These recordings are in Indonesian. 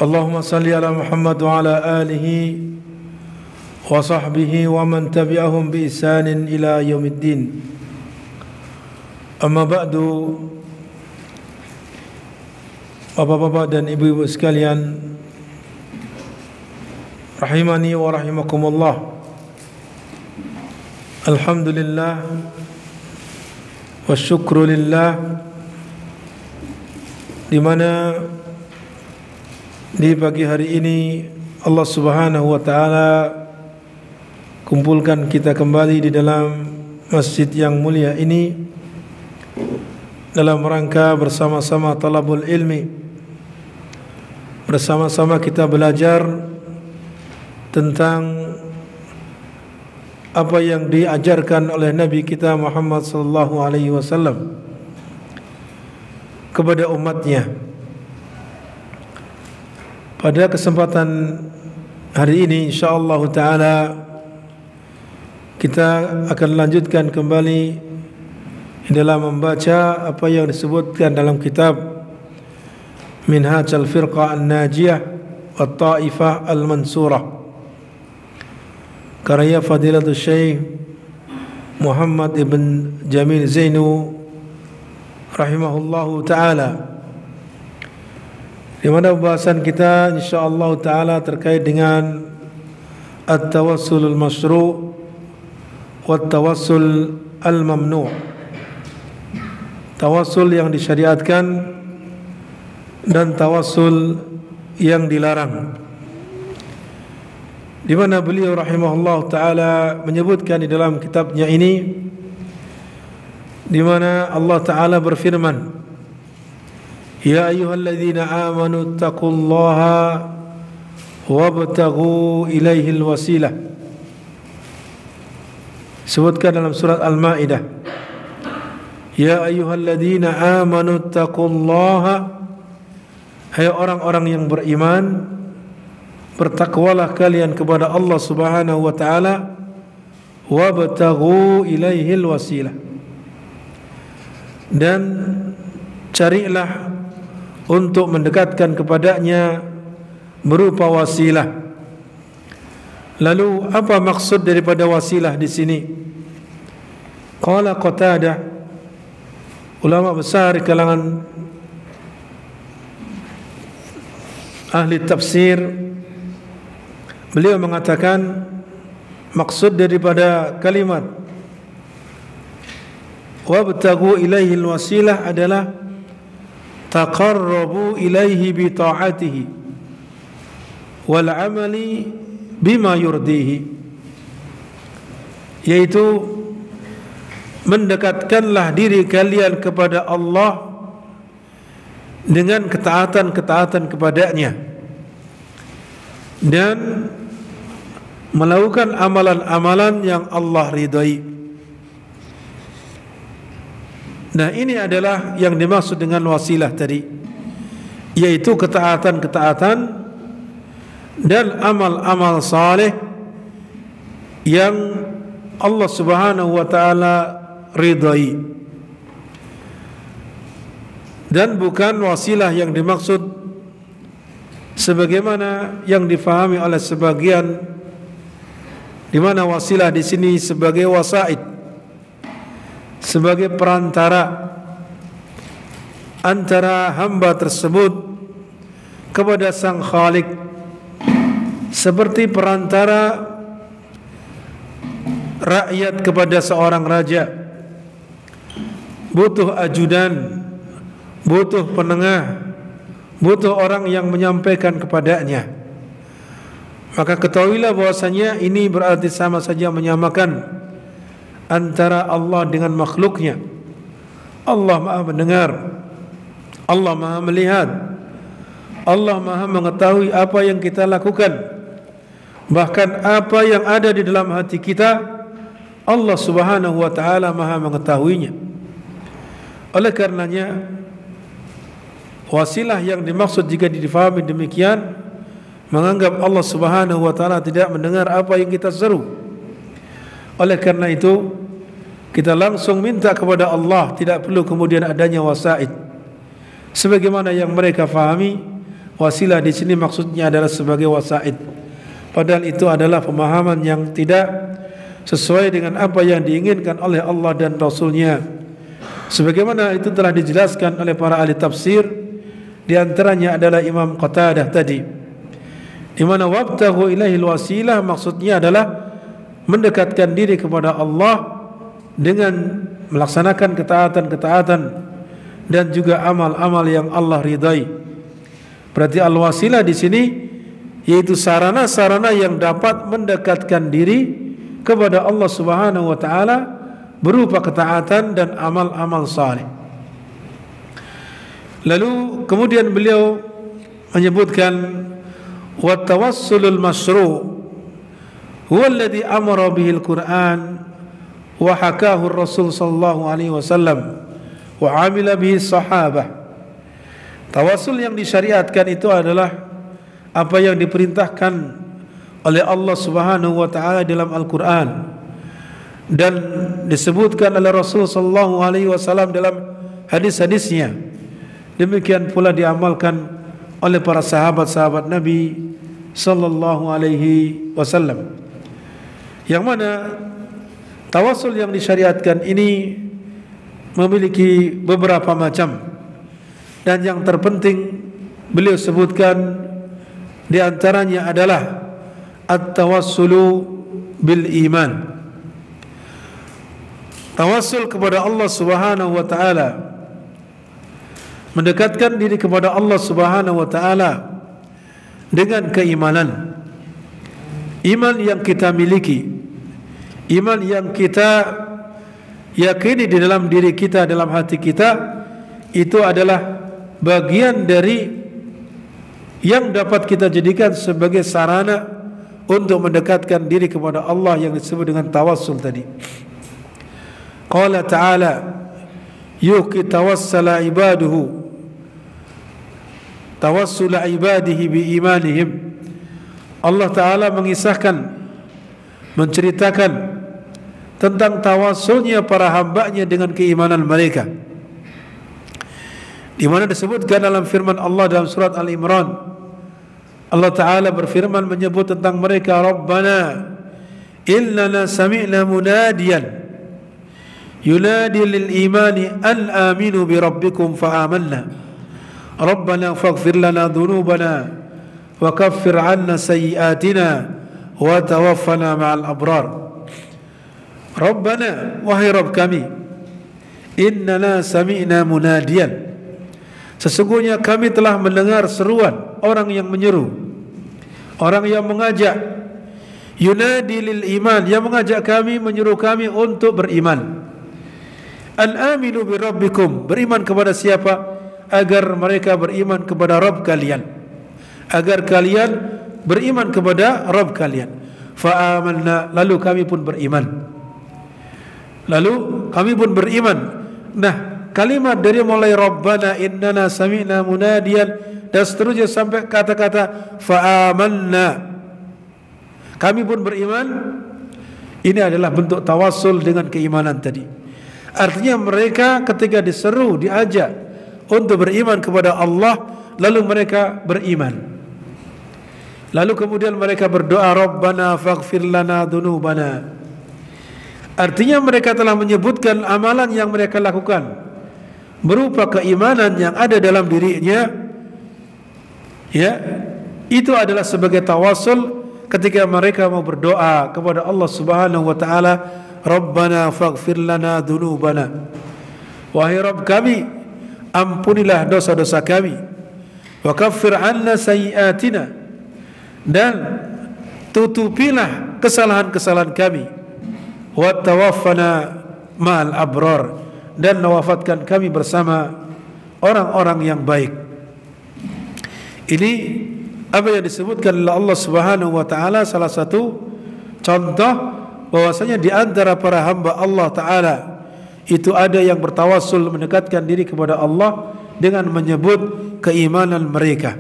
Allahumma salli ala Muhammad wa ala alihi wa sahbihi wa man tabi'ahum bi ihsanin ila yaumiddin. Amma ba'du, bapak-bapak dan ibu-ibu sekalian, rahimani wa rahimakumullah. Alhamdulillah wa syukru lillah, di mana di pagi hari ini Allah Subhanahu wa taala kumpulkan kita kembali di dalam masjid yang mulia ini dalam rangka bersama-sama talabul ilmi, bersama-sama kita belajar tentang apa yang diajarkan oleh Nabi kita Muhammad sallallahu alaihi wasallam kepada umatnya. Pada kesempatan hari ini insyaallah taala kita akan lanjutkan kembali dalam membaca apa yang disebutkan dalam kitab Minhaj al-Firqah an-Najiyah wa Taifah al-Mansurah, karya Fadilatul Syekh Muhammad ibn Jamil Zainu rahimahullahu taala, di mana pembahasan kita insyaallah taala terkait dengan at-tawassul al-masyru' wa at-tawassul al-mamnu', tawassul yang disyariatkan dan tawassul yang dilarang, di mana beliau rahimahullah taala menyebutkan di dalam kitabnya ini, di mana Allah taala berfirman, Ya ayyuhalladzina amanu taqullaha wabtaghu ilaihil wasilah. Sebutkan dalam surat Al-Maidah, Ya ayyuhalladzina amanu taqullaha, hai orang-orang yang beriman, bertakwalah kalian kepada Allah Subhanahu wa taala, wabtaghu ilaihil wasilah, dan carilah untuk mendekatkan kepadanya berupa wasilah. Lalu apa maksud daripada wasilah di sini? Qala Qatadah, ulama besar di kalangan ahli tafsir, beliau mengatakan maksud daripada kalimat wabtaghu ilaihil wasilah adalah taqarrabu ilaihi bi ta'atihi wal amali bima yurdihi, yaitu mendekatkanlah diri kalian kepada Allah dengan ketaatan-ketaatan kepadanya dan melakukan amalan-amalan yang Allah ridai. Nah, ini adalah yang dimaksud dengan wasilah tadi, yaitu ketaatan-ketaatan dan amal-amal saleh yang Allah Subhanahu wa taala ridai, dan bukan wasilah yang dimaksud sebagaimana yang difahami oleh sebagian, di mana wasilah di sini sebagai wasaid, sebagai perantara antara hamba tersebut kepada Sang Khalik, seperti perantara rakyat kepada seorang raja, butuh ajudan, butuh penengah, butuh orang yang menyampaikan kepadanya. Maka ketahuilah bahwasanya ini berarti sama saja menyamakan antara Allah dengan makhluknya. Allah Maha mendengar, Allah Maha melihat, Allah Maha mengetahui apa yang kita lakukan, bahkan apa yang ada di dalam hati kita, Allah Subhanahu wa taala Maha mengetahuinya. Oleh karenanya wasilah yang dimaksud jika difahami demikian, menganggap Allah Subhanahu wa taala tidak mendengar apa yang kita seru. Oleh karena itu kita langsung minta kepada Allah, tidak perlu kemudian adanya wasaid. Sebagaimana yang mereka fahami, wasilah di sini maksudnya adalah sebagai wasaid. Padahal itu adalah pemahaman yang tidak sesuai dengan apa yang diinginkan oleh Allah dan Rasulnya. Sebagaimana itu telah dijelaskan oleh para ahli tafsir, di antaranya adalah Imam Qatadah tadi, di mana wabtaghu ilaihil wasilah maksudnya adalah mendekatkan diri kepada Allah dengan melaksanakan ketaatan-ketaatan dan juga amal-amal yang Allah ridai. Berarti al-wasilah di sini yaitu sarana-sarana yang dapat mendekatkan diri kepada Allah Subhanahu wa taala berupa ketaatan dan amal-amal saleh. Lalu kemudian beliau menyebutkan wa tawassulul masyru' huwa alladhi amara bihi al-Qur'an wa hakahu Rasul sallallahu alaihi wasallam wa amila bihi sahabah. Tawassul yang disyariatkan itu adalah apa yang diperintahkan oleh Allah Subhanahu wa taala dalam Al-Qur'an dan disebutkan oleh Rasul sallallahu alaihi wasallam dalam hadis-hadisnya. Demikian pula diamalkan oleh para sahabat-sahabat Nabi sallallahu alaihi wasallam. Yang mana tawassul yang disyariatkan ini memiliki beberapa macam, dan yang terpenting beliau sebutkan di antaranya adalah at-tawassulu bil iman. Tawassul kepada Allah Subhanahu wa taala, mendekatkan diri kepada Allah Subhanahu wa taala dengan keimanan. Iman yang kita miliki, iman yang kita yakini di dalam diri kita, dalam hati kita, itu adalah bagian dari yang dapat kita jadikan sebagai sarana untuk mendekatkan diri kepada Allah yang disebut dengan tawassul tadi. Qala ta'ala yuqi tawassala ibaduhu tawassula ibadihi bi imanihim. Allah Ta'ala mengisahkan, menceritakan tentang tawassulnya para hambanya dengan keimanan mereka, di mana disebutkan dalam firman Allah dalam surat Al-Imran. Allah Ta'ala berfirman menyebut tentang mereka, Rabbana innana sami'na munadiyan yunadi lil imani an aminu bi rabbikum fa amanna Rabbana faghfir lana dhunubana wa kaffir 'anna sayyi'atina wa tawaffana ma'al abrar. Rabbana, wahai Rabb kami, innana sami'na munadiyan, sesungguhnya kami telah mendengar seruan orang yang menyeru, orang yang mengajak, yunadi lil iman, yang mengajak kami, menyuruh kami untuk beriman. An aminu bi rabbikum, beriman kepada siapa? Agar mereka beriman kepada Rabb kalian, agar kalian beriman kepada Rabb kalian. Fa amanna, lalu kami pun beriman. Lalu kami pun beriman. Nah, kalimat dari mulai Rabbana innana sami'na munadiyan dan seterusnya sampai kata-kata fa amanna, kami pun beriman, ini adalah bentuk tawassul dengan keimanan tadi. Artinya mereka ketika diseru, diajak untuk beriman kepada Allah, lalu mereka beriman. Lalu kemudian mereka berdoa, Rabbana faghfir lana dhunubana. Artinya mereka telah menyebutkan amalan yang mereka lakukan berupa keimanan yang ada dalam dirinya, ya, itu adalah sebagai tawassul ketika mereka mau berdoa kepada Allah Subhanahu wa taala, Rabbana faghfir lana dhunubana, wahai Rabb kami, ampunilah dosa-dosa kami, wa kaffir 'anna sayyi'atina, dan tutupilah kesalahan-kesalahan kami, wa tawaffana ma'al abrar, dan wafatkan kami bersama orang-orang yang baik. Ini apa yang disebutkan oleh Allah Subhanahu wa taala, salah satu contoh bahwasanya di antara para hamba Allah taala itu ada yang bertawassul, mendekatkan diri kepada Allah dengan menyebut keimanan mereka.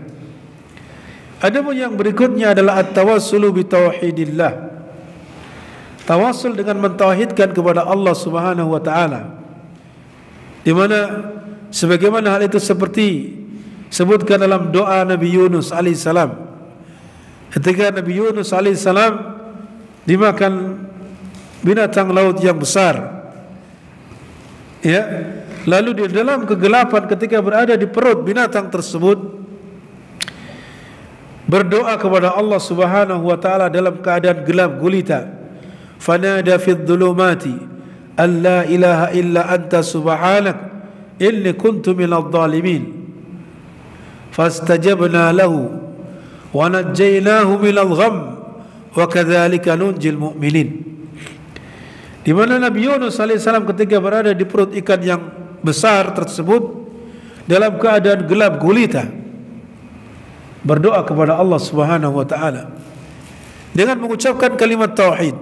Adapun yang berikutnya adalah at-tawassulu bi tauhidillah, tawassul dengan mentauhidkan kepada Allah Subhanahu wa taala, di mana sebagaimana hal itu seperti sebutkan dalam doa Nabi Yunus alaihissalam. Ketika Nabi Yunus alaihissalam dimakan binatang laut yang besar, ya, lalu di dalam kegelapan ketika berada di perut binatang tersebut, berdoa kepada Allah Subhanahu wa taala dalam keadaan gelap gulita. Fanada fid dhulumati alla ilaha illa anta subhanak inni kuntu minadh dhalimin. Fastajabna lahu wa najjaynahu minal gham wa kadzalika nunjil mu'minin. Di mana Nabi Yunus alaihissalam ketika berada di perut ikan yang besar tersebut dalam keadaan gelap gulita, berdoa kepada Allah Subhanahu wa taala dengan mengucapkan kalimat tauhid,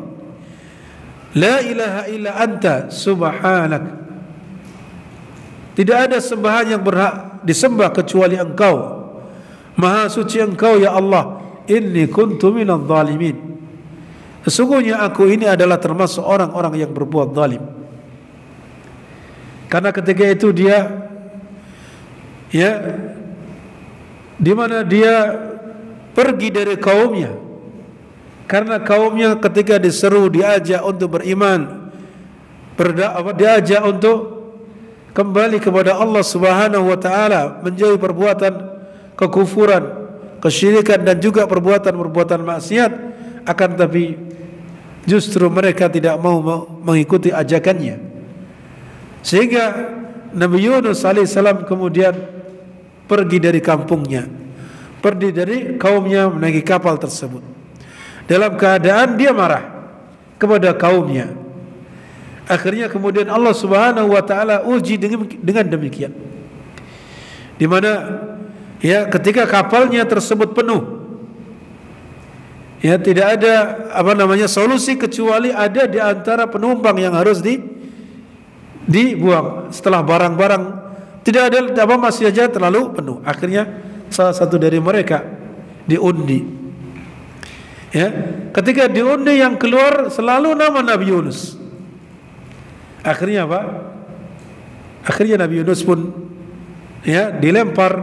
la ilaha illa anta subhanak. Tidak ada sembahan yang berhak disembah kecuali Engkau. Maha suci Engkau ya Allah. Inni kuntu minadh dhalimin. Sesungguhnya aku ini adalah termasuk orang-orang yang berbuat zalim. Karena ketika itu dia, ya, di mana dia pergi dari kaumnya, karena kaumnya ketika diseru, diajak untuk beriman, diajak untuk kembali kepada Allah Subhanahu wa taala, menjauhi perbuatan kekufuran, kesyirikan dan juga perbuatan-perbuatan maksiat, akan tapi justru mereka tidak mau mengikuti ajakannya. Sehingga Nabi Yunus alaihissalam kemudian pergi dari kampungnya, pergi dari kaumnya, menaiki kapal tersebut dalam keadaan dia marah kepada kaumnya. Akhirnya kemudian Allah Subhanahu wa taala uji dengan demikian, di mana, ya, ketika kapalnya tersebut penuh, ya, tidak ada solusi kecuali ada di antara penumpang yang harus dibuang setelah barang-barang tidak ada masih saja terlalu penuh. Akhirnya salah satu dari mereka diundi, ya, ketika diundi yang keluar selalu nama Nabi Yunus. Akhirnya apa? Akhirnya Nabi Yunus pun, ya, dilempar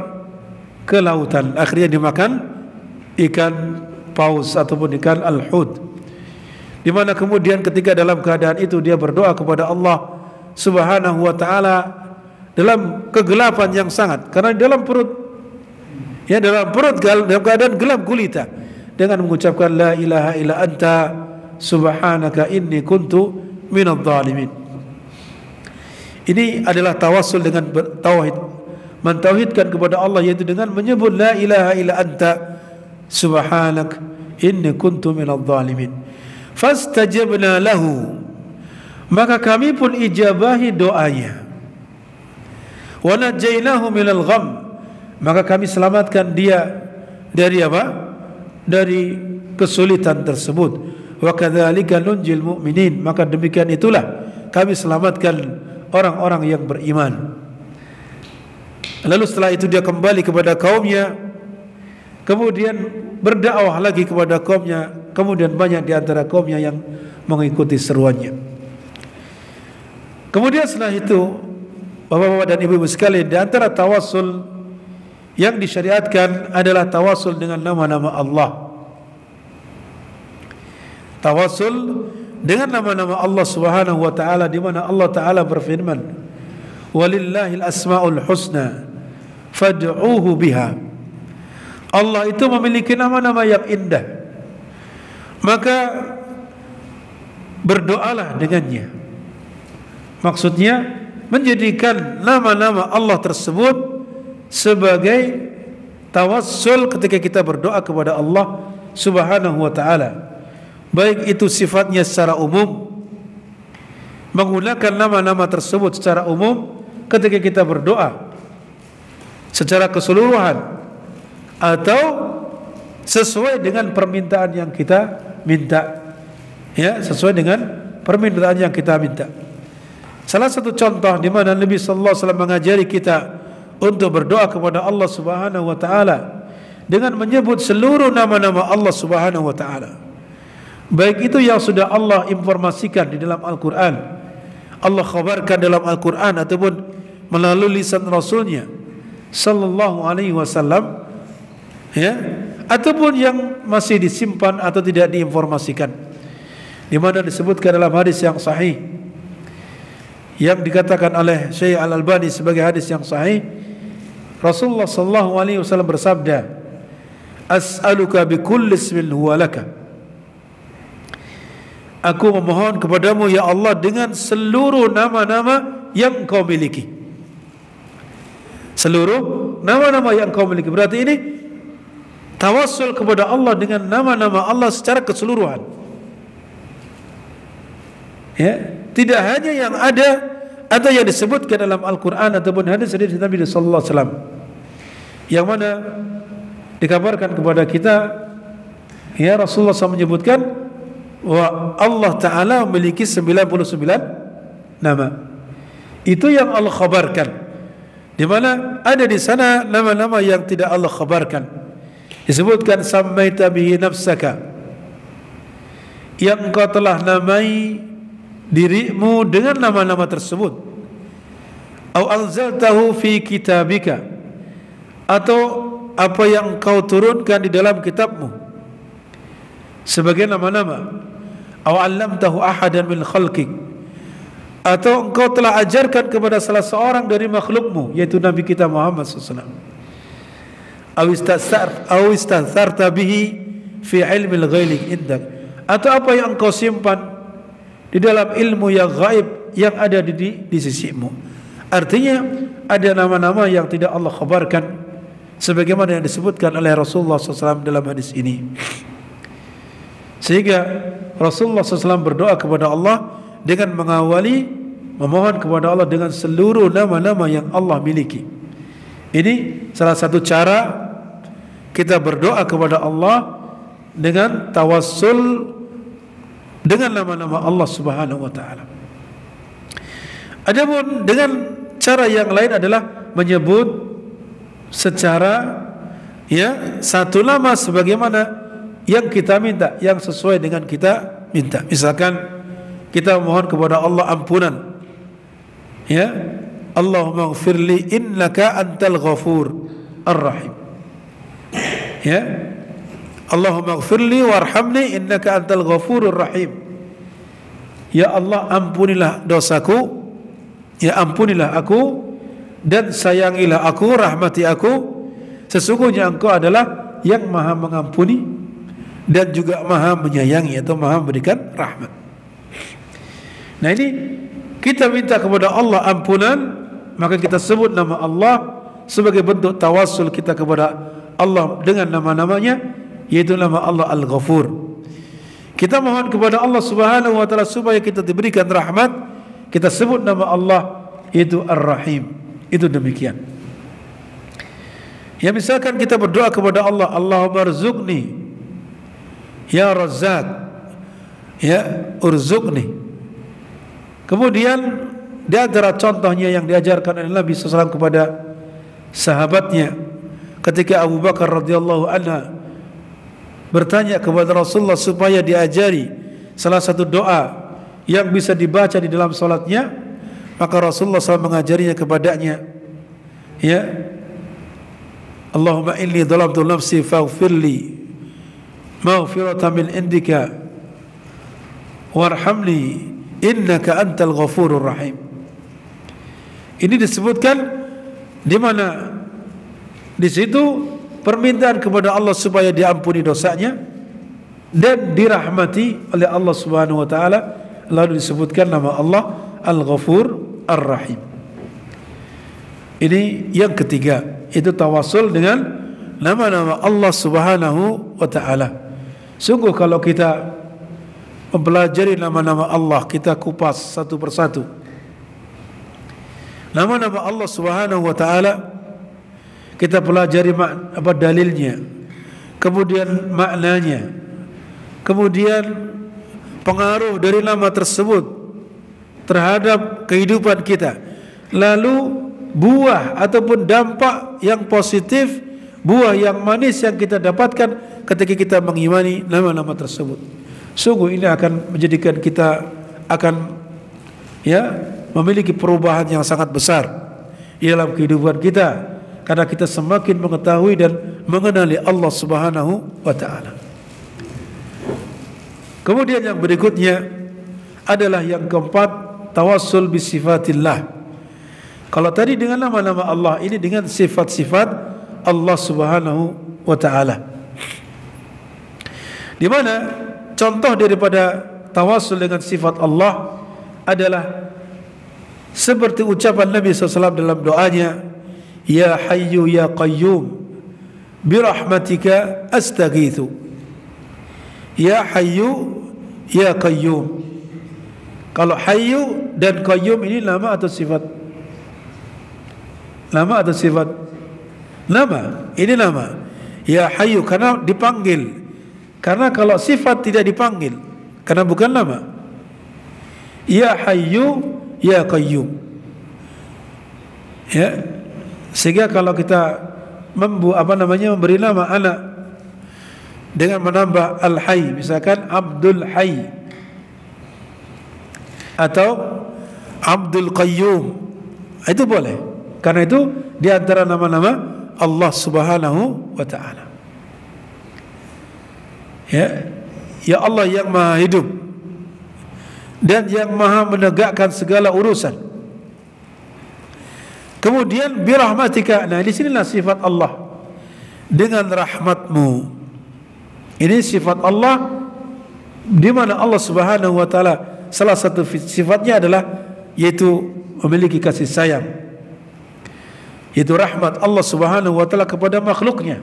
ke lautan. Akhirnya dimakan ikan paus ataupun ikan al-hud. Di mana kemudian ketika dalam keadaan itu dia berdoa kepada Allah Subhanahu wa taala dalam kegelapan yang sangat, karena dalam perut dalam keadaan gelap gulita, dengan mengucapkan la ilaha illa anta subhanaka inni kuntu minadh dhalimin. Ini adalah tawassul dengan tauhid, mentauhidkan kepada Allah, yaitu dengan menyebut la ilaha illa anta subhanak inni kuntu minadh dhalimin. Fastajabna lahu, maka kami pun ijabahi doanya. Wa najjaynahu minal gham, maka kami selamatkan dia dari apa? Dari kesulitan tersebut. Wa kadzalika nunjil mu'minin, maka demikian itulah kami selamatkan orang-orang yang beriman. Lalu setelah itu dia kembali kepada kaumnya, kemudian berdakwah lagi kepada kaumnya, kemudian banyak di antara kaumnya yang mengikuti seruannya. Kemudian setelah itu, bapak-bapak dan ibu-ibu sekalian, di antara tawassul yang disyariatkan adalah tawassul dengan nama-nama Allah. Tawassul dengan nama-nama Allah Subhanahu wa taala, di mana Allah taala berfirman, "Walillahil asmaul husna fad'uuhu biha." Allah itu memiliki nama-nama yang indah, maka berdoalah dengannya. Maksudnya menjadikan nama-nama Allah tersebut sebagai tawassul ketika kita berdoa kepada Allah Subhanahu wa taala. Baik itu sifatnya secara umum, menggunakan nama-nama tersebut secara umum ketika kita berdoa secara keseluruhan, atau sesuai dengan permintaan yang kita minta, ya, sesuai dengan permintaan yang kita minta. Salah satu contoh di mana Nabi sallallahu alaihi wasallam mengajari kita untuk berdoa kepada Allah Subhanahu wa taala dengan menyebut seluruh nama-nama Allah Subhanahu wa taala. Baik itu yang sudah Allah informasikan di dalam Al-Quran, Allah khabarkan dalam Al-Quran, ataupun melalui lisan Rasulnya sallallahu alaihi wasallam, ya, ataupun yang masih disimpan atau tidak diinformasikan, di mana disebutkan dalam hadis yang sahih yang dikatakan oleh Syekh Al-Albani sebagai hadis yang sahih. Rasulullah sallallahu alaihi wasallam bersabda, "As'aluka bikulli ismin huwa laka." Aku memohon kepadamu ya Allah dengan seluruh nama-nama yang kau miliki. Seluruh nama-nama yang kau miliki. Berarti ini tawassul kepada Allah dengan nama-nama Allah secara keseluruhan. Ya, tidak hanya yang ada atau yang disebutkan dalam Al-Quran ataupun hadis-hadis Nabi sallallahu alaihi wasallam, yang mana dikabarkan kepada kita, ya, Rasulullah SAW menyebutkan wa Allah Ta'ala memiliki 99 nama. Itu yang Allah khabarkan, di mana ada di sana nama-nama yang tidak Allah khabarkan. Disebutkan sammaita bihi nafsaka, yang engkau telah namai dirimu dengan nama-nama tersebut. Au anzaltahu fi kitabika, atau apa yang engkau turunkan di dalam kitabmu sebagai nama-nama. Aw 'allamtahu ahadan min khalqik, atau engkau telah ajarkan kepada salah seorang dari makhlukmu, yaitu Nabi kita Muhammad SAW. Aw istatharta bihi fi ilmil ghaibi indak, atau apa yang engkau simpan di dalam ilmu yang gaib yang ada di sisimu. Artinya ada nama-nama yang tidak Allah khabarkan sebagaimana yang disebutkan oleh Rasulullah SAW dalam hadis ini. Sehingga Rasulullah SAW berdoa kepada Allah dengan mengawali memohon kepada Allah dengan seluruh nama-nama yang Allah miliki. Ini salah satu cara kita berdoa kepada Allah dengan tawassul dengan nama-nama Allah Subhanahu wa taala. Adapun dengan cara yang lain adalah menyebut secara, ya, satu nama sebagaimana yang kita minta, yang sesuai dengan kita minta. Misalkan kita mohon kepada Allah ampunan, ya, Allahumma ighfirli innaka antal ghafur ar-rahim, ya, Allahumma ighfirli warhamni innaka antal ghafurur rahim. Ya Allah, ampunilah dosaku, ya, ampunilah aku dan sayangilah aku, rahmati aku, sesungguhnya engkau adalah yang maha mengampuni dan juga maha menyayangi atau maha memberikan rahmat. Nah, ini kita minta kepada Allah ampunan, maka kita sebut nama Allah sebagai bentuk tawassul kita kepada Allah dengan nama-namanya, yaitu nama Allah Al-Ghafur. Kita mohon kepada Allah Subhanahu wa taala supaya kita diberikan rahmat, kita sebut nama Allah yaitu Ar-Rahim. Itu demikian. Ya, misalkan kita berdoa kepada Allah, Allahumma rzuqni ya Razzaq, ya, urzuqni. Kemudian di antara contohnya yang diajarkan oleh Nabi SAW kepada sahabatnya ketika Abu Bakar radhiyallahu anha bertanya kepada Rasulullah supaya diajari salah satu doa yang bisa dibaca di dalam salatnya, maka Rasulullah SAW mengajarinya kepadanya, ya, Allahumma inni dhalamtu nafsi faghfirli maghfiratan min indika warhamni innaka antal ghafurur rahim. Ini disebutkan di mana di situ permintaan kepada Allah supaya diampuni dosanya dan dirahmati oleh Allah Subhanahu wa taala, lalu disebutkan nama Allah Al-Ghafur Ar-Rahim. Ini yang ketiga, itu tawassul dengan nama-nama Allah Subhanahu wa taala. Sungguh kalau kita mempelajari nama-nama Allah, kita kupas satu persatu nama-nama Allah Subhanahu wa taala, kita pelajari apa dalilnya, kemudian maknanya, kemudian pengaruh dari nama tersebut terhadap kehidupan kita, lalu buah ataupun dampak yang positif, buah yang manis yang kita dapatkan ketika kita mengimani nama-nama tersebut. Sungguh ini akan menjadikan kita akan, ya, memiliki perubahan yang sangat besar di dalam kehidupan kita, karena kita semakin mengetahui dan mengenali Allah Subhanahu wa ta'ala. Kemudian yang berikutnya adalah yang keempat, tawassul bisifatillah. Kalau tadi dengan nama-nama Allah, ini dengan sifat-sifat Allah Subhanahu wa ta'ala. Di mana contoh daripada tawassul dengan sifat Allah adalah seperti ucapan Nabi SAW dalam doanya, Ya Hayyu Ya Qayyum birahmatika astaghithu. Ya Hayyu Ya Qayyum. Kalau Hayyu dan Qayyum ini nama atau sifat? Nama atau sifat? Nama. Ini nama. Ya Hayyu karena dipanggil. Karena kalau sifat tidak dipanggil, karena bukan nama. Ya Hayyu Ya Qayyum. Ya. Sehingga kalau kita memberi nama anak dengan menambah Al-Hayy, misalkan Abdul Hayy atau Abdul Qayyum, itu boleh. Karena itu di antara nama-nama Allah Subhanahu wa ta'ala. Ya, ya Allah yang Maha hidup dan yang Maha menegakkan segala urusan. Kemudian birahmatika. Nah, di sinilah sifat Allah, dengan rahmatmu. Ini sifat Allah, di mana Allah Subhanahu wa ta'ala salah satu sifatnya adalah yaitu memiliki kasih sayang, yaitu rahmat Allah Subhanahu wa ta'ala kepada makhluknya,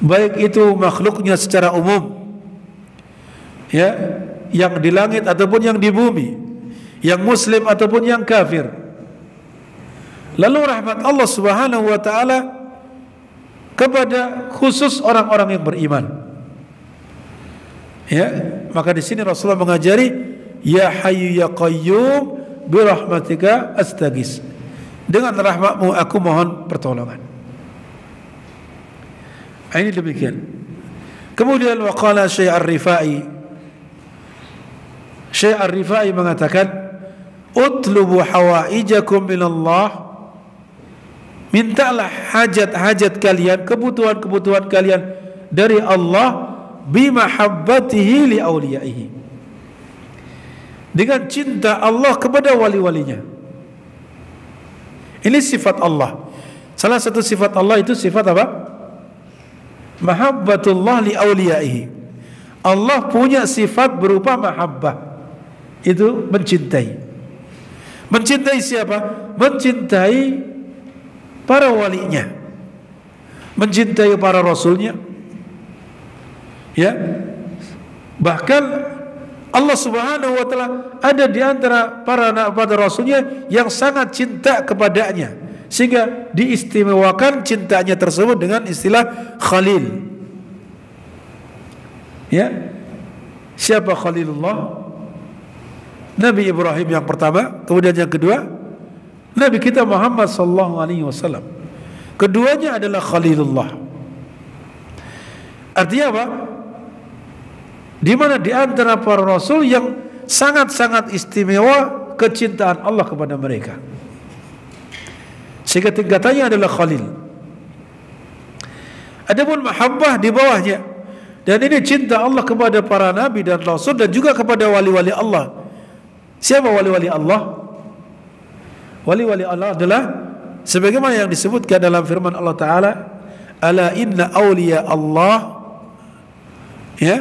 baik itu makhluknya secara umum, ya, yang di langit ataupun yang di bumi, yang muslim ataupun yang kafir. Lalu rahmat Allah Subhanahu wa ta'ala kepada khusus orang-orang yang beriman. Ya, maka di sini Rasulullah mengajari, Ya Hayyu Ya Qayyum birahmatika astaghis. Dengan rahmatmu aku mohon pertolongan. Ini demikian. Kemudian waqala Syekh Ar-Rifai. Syekh Ar-Rifai mengatakan, Utlubu hawaijakum minallah. Mintalah hajat-hajat kalian, kebutuhan-kebutuhan kalian dari Allah, bimahabbatihi li awliyaihi, dengan cinta Allah kepada wali-walinya. Ini sifat Allah. Salah satu sifat Allah itu sifat apa? Mahabbatullah li awliyaihi. Allah punya sifat berupa mahabbah, itu mencintai. Mencintai siapa? Mencintai para walinya, mencintai para rasulnya. Ya, bahkan Allah Subhanahu wa ta'ala ada di antara para rasulnya yang sangat cinta kepadanya, sehingga diistimewakan cintanya tersebut dengan istilah Khalil. Ya, siapa Khalilullah? Nabi Ibrahim yang pertama, kemudian yang kedua Nabi kita Muhammad sallallahu alaihi wasallam. Keduanya adalah Khalilullah. Artinya apa? Di mana di antara para rasul yang sangat-sangat istimewa kecintaan Allah kepada mereka, sehingga tingkatannya adalah Khalil. Adapun mahabbah di bawahnya, dan ini cinta Allah kepada para nabi dan rasul dan juga kepada wali-wali Allah. Siapa wali-wali Allah? Wali-wali Allah adalah sebagaimana yang disebutkan dalam firman Allah Ta'ala, Ala inna awliya Allah, ya,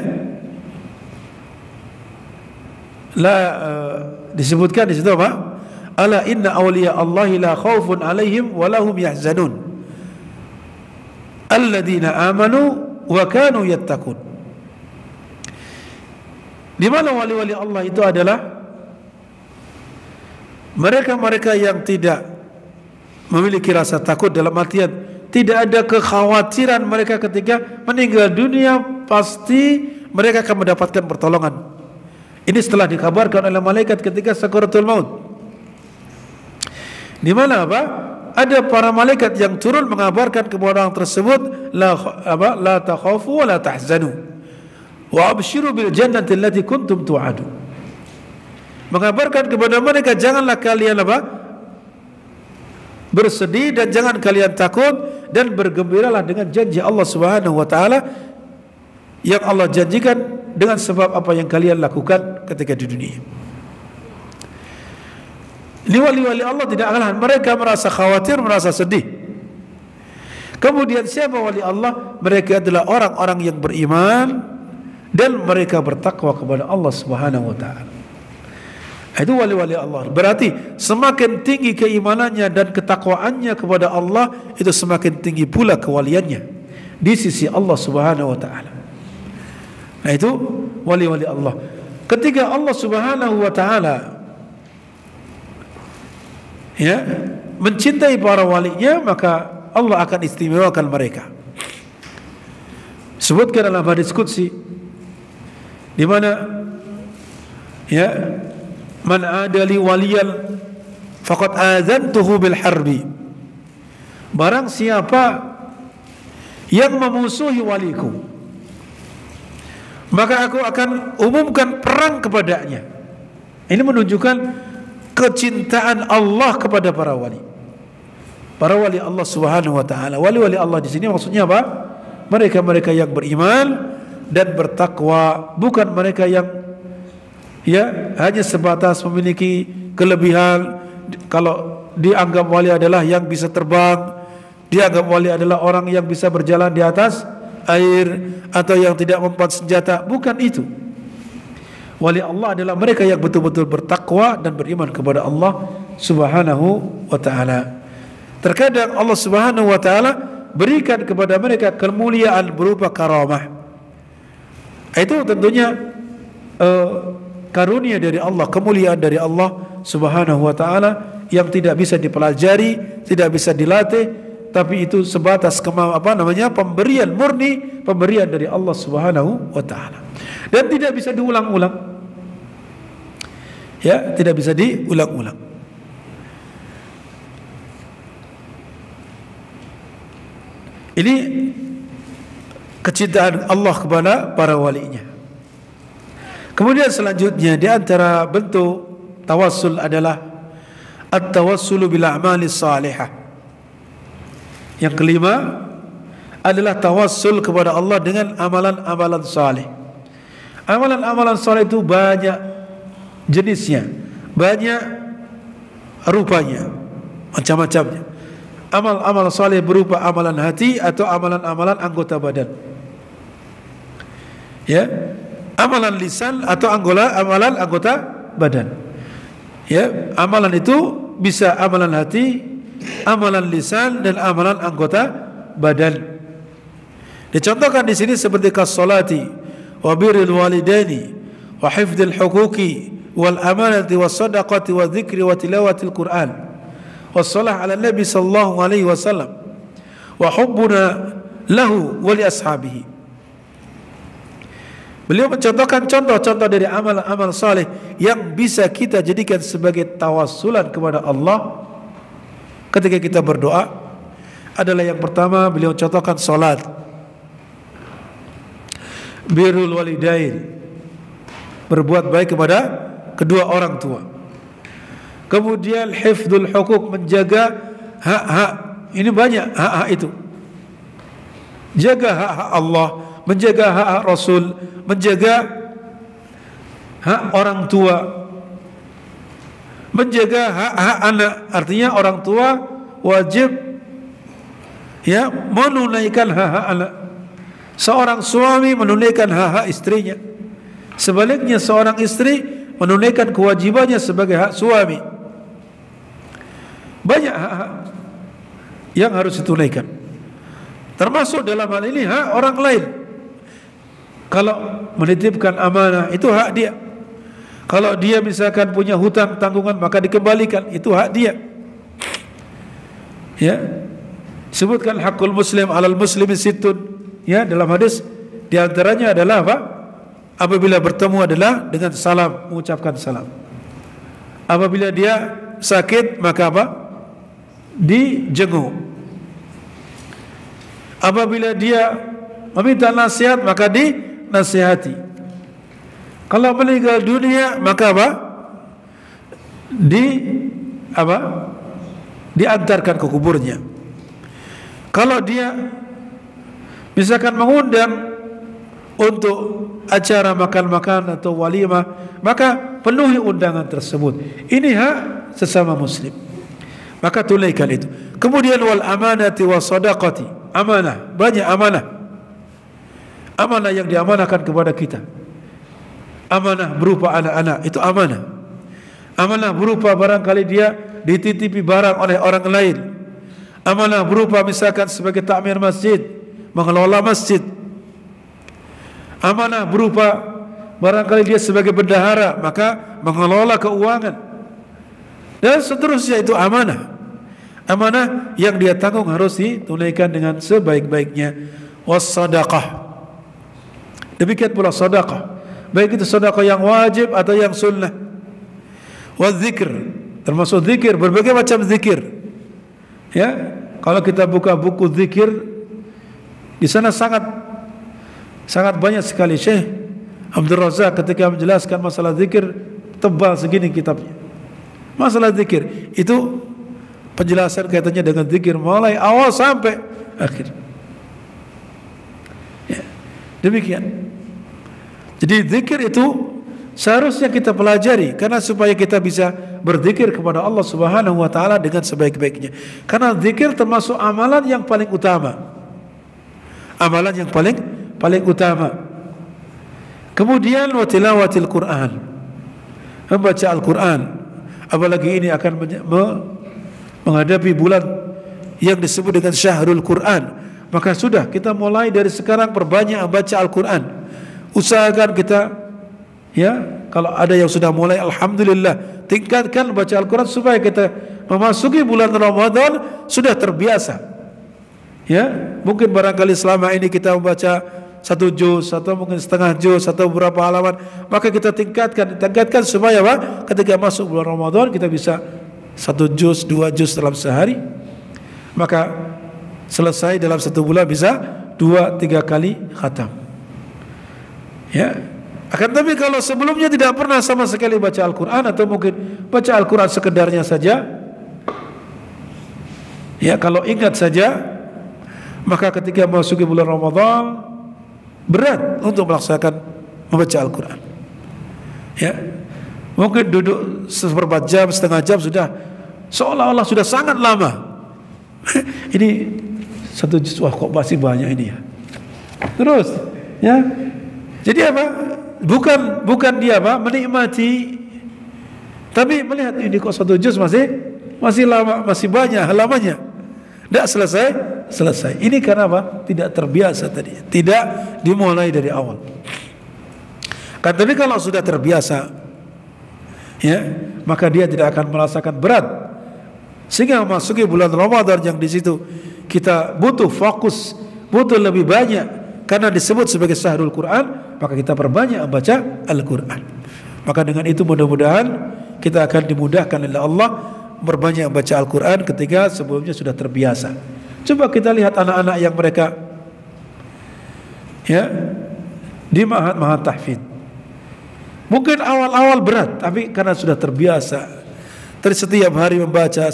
disebutkan di situ apa? Ala inna awliya Allah la khawfun alaihim wa lahum yahzanun alladhina amanu wa kanu yattaqun. Di mana wali-wali Allah itu adalah mereka-mereka yang tidak memiliki rasa takut, dalam artian tidak ada kekhawatiran mereka ketika meninggal dunia, pasti mereka akan mendapatkan pertolongan. Ini setelah dikabarkan oleh malaikat ketika sakaratul maut, di mana apa? Ada para malaikat yang turun mengabarkan kepada orang tersebut, la takhafu wa la tahzanu wa abshiru bil jannati allati kuntum tu'adu. Mengabarkan kepada mereka, janganlah kalian apa? bersedih dan jangan kalian takut, dan bergembiralah dengan janji Allah Subhanahu wa taala yang Allah janjikan dengan sebab apa yang kalian lakukan ketika di dunia. Ini wali-wali Allah tidak akan mereka merasa khawatir, merasa sedih. Kemudian siapa wali Allah? Mereka adalah orang-orang yang beriman dan mereka bertakwa kepada Allah Subhanahu wa taala. Itu wali-wali Allah. Berarti semakin tinggi keimanannya dan ketakwaannya kepada Allah, itu semakin tinggi pula kewaliannya di sisi Allah Subhanahu wa taala. Nah, itu wali-wali Allah. Ketika Allah Subhanahu wa taala mencintai para walinya, maka Allah akan istimewakan mereka. Sebutkan dalam hadis qudsi di mana man adali waliyan faqad azantuhu bil harbi. Barang siapa yang memusuhi waliku, maka aku akan umumkan perang kepadanya. Ini menunjukkan kecintaan Allah kepada para wali. Para wali Allah Subhanahu wa taala. Wali-wali Allah di sini maksudnya apa? Mereka-mereka yang beriman dan bertakwa, bukan mereka yang hanya sebatas memiliki kelebihan. Kalau dianggap wali adalah yang bisa terbang, dianggap wali adalah orang yang bisa berjalan di atas air, atau yang tidak mempunyai senjata. Bukan itu. Wali Allah adalah mereka yang betul-betul bertakwa dan beriman kepada Allah Subhanahu wa ta'ala. Terkadang Allah Subhanahu wa ta'ala berikan kepada mereka kemuliaan berupa karamah. Itu tentunya karunia dari Allah, kemuliaan dari Allah Subhanahu wa ta'ala yang tidak bisa dipelajari, tidak bisa dilatih, tapi itu sebatas pemberian murni, pemberian dari Allah Subhanahu wa ta'ala, dan tidak bisa diulang-ulang. Tidak bisa diulang-ulang. Ini kecintaan Allah kepada para walinya. Kemudian selanjutnya di antara bentuk tawassul adalah at-tawassulu bil a'mali salihah. Yang kelima adalah tawassul kepada Allah dengan amalan-amalan saleh. Amalan-amalan saleh itu banyak jenisnya, banyak rupanya, macam-macamnya. Amal-amal saleh berupa amalan hati atau amalan-amalan anggota badan. Amalan lisan atau amalan anggota badan. Amalan itu bisa amalan hati, amalan lisan, dan amalan anggota badan. Dicontohkan di sini seperti kas-salati wa birril walidaini wa hifdzil huquqi wal amanati was sadaqati wa dzikri wa tilawatil Qur'an wassalah ala Nabi sallallahu alaihi wasallam wa hubbuna lahu wa li ashabihi. Beliau mencontohkan contoh-contoh dari amal-amal saleh yang bisa kita jadikan sebagai tawassulan kepada Allah ketika kita berdoa. Adalah yang pertama, beliau contohkan salat, birrul walidain, berbuat baik kepada kedua orang tua. Kemudian hifdzul huquq, menjaga hak-hak. Ini banyak hak-hak itu. Jaga hak-hak Allah, menjaga hak-hak Rasul, menjaga hak orang tua, menjaga hak-hak anak. Artinya orang tua wajib menunaikan hak-hak anak. Seorang suami menunaikan hak-hak istrinya. Sebaliknya seorang istri menunaikan kewajibannya sebagai hak suami. Banyak hak-hak yang harus ditunaikan. Termasuk dalam hal ini hak orang lain. Kalau menitipkan amanah, itu hak dia. Kalau dia misalkan punya hutang tanggungan, maka dikembalikan, itu hak dia. Sebutkan hakul muslim alal muslimi sittun. Dalam hadis di antaranya adalah apa? Apabila bertemu adalah dengan salam, mengucapkan salam. Apabila dia sakit, maka apa? Dijenguk. Apabila dia meminta nasihat, maka dinasihati. Kalau meninggal dunia, maka apa? diantarkan ke kuburnya. Kalau dia misalkan mengundang untuk acara makan-makan atau walimah, maka penuhi undangan tersebut. Ini hak sesama muslim, maka tunaikan itu. Kemudian wal amanati was sadaqati, amanah, banyak amanah. Amanah yang diamanahkan kepada kita. Amanah berupa anak-anak, itu amanah. Amanah berupa barangkali dia dititipi barang oleh orang lain. Amanah berupa misalkan sebagai takmir masjid, mengelola masjid. Amanah berupa barangkali dia sebagai bendahara, maka mengelola keuangan. Dan seterusnya, itu amanah. Amanah yang dia tanggung harus ditunaikan dengan sebaik-baiknya. Was-sadaqah. Demikian pula sedekah, baik itu sedekah yang wajib atau yang sunnah. Wadzikr, termasuk zikir, berbagai macam zikir. Ya, kalau kita buka buku zikir, di sana sangat banyak sekali. Syekh Abdul Razak ketika menjelaskan masalah zikir, tebal segini kitabnya. Masalah zikir itu penjelasan kaitannya dengan zikir mulai awal sampai akhir. Ya, demikian. Jadi zikir itu seharusnya kita pelajari, karena supaya kita bisa berzikir kepada Allah Subhanahu wa taala dengan sebaik-baiknya. Karena zikir termasuk amalan yang paling utama. Amalan yang paling utama. Kemudian wa tilawatil Quran. Membaca Al-Quran. Apalagi ini akan menghadapi bulan yang disebut dengan Syahrul Quran. Maka sudah, kita mulai dari sekarang perbanyak membaca Al-Quran. Usahakan kita, ya, kalau ada yang sudah mulai, alhamdulillah, tingkatkan baca Al-Quran supaya kita memasuki bulan Ramadan sudah terbiasa. Ya, mungkin barangkali selama ini kita membaca 1 juz atau mungkin setengah juz atau beberapa halaman, maka kita tingkatkan supaya apa? Ketika masuk bulan Ramadan kita bisa 1 juz, 2 juz dalam sehari, maka selesai dalam 1 bulan bisa 2-3 kali khatam. Ya, akan tapi kalau sebelumnya tidak pernah sama sekali baca Al-Quran atau mungkin baca Al-Quran sekedarnya saja, ya, kalau ingat saja, maka ketika memasuki bulan Ramadan berat untuk melaksanakan membaca Al-Quran. Ya, mungkin duduk seperempat jam, setengah jam sudah seolah-olah sudah sangat lama. Ini 1 juz, wah kok masih banyak ini ya. Terus, ya. Jadi apa? Bukan dia apa? Menikmati, tapi melihat ini kok 1 juz masih lama, masih banyak halamannya. Tidak selesai. Ini karena apa? Tidak terbiasa tadi. Tidak dimulai dari awal. Kan tapi kalau sudah terbiasa, ya, maka dia tidak akan merasakan berat. Sehingga memasuki bulan Ramadan yang di situ kita butuh fokus, butuh lebih banyak. Karena disebut sebagai Syahrul Quran, maka kita perbanyak membaca Al-Quran. Maka dengan itu mudah-mudahan kita akan dimudahkan oleh Allah berbanyak membaca Al-Quran ketika sebelumnya sudah terbiasa. Coba kita lihat anak-anak yang mereka, ya, di mahat tahfidz. Mungkin awal-awal berat, tapi karena sudah terbiasa, setiap hari membaca,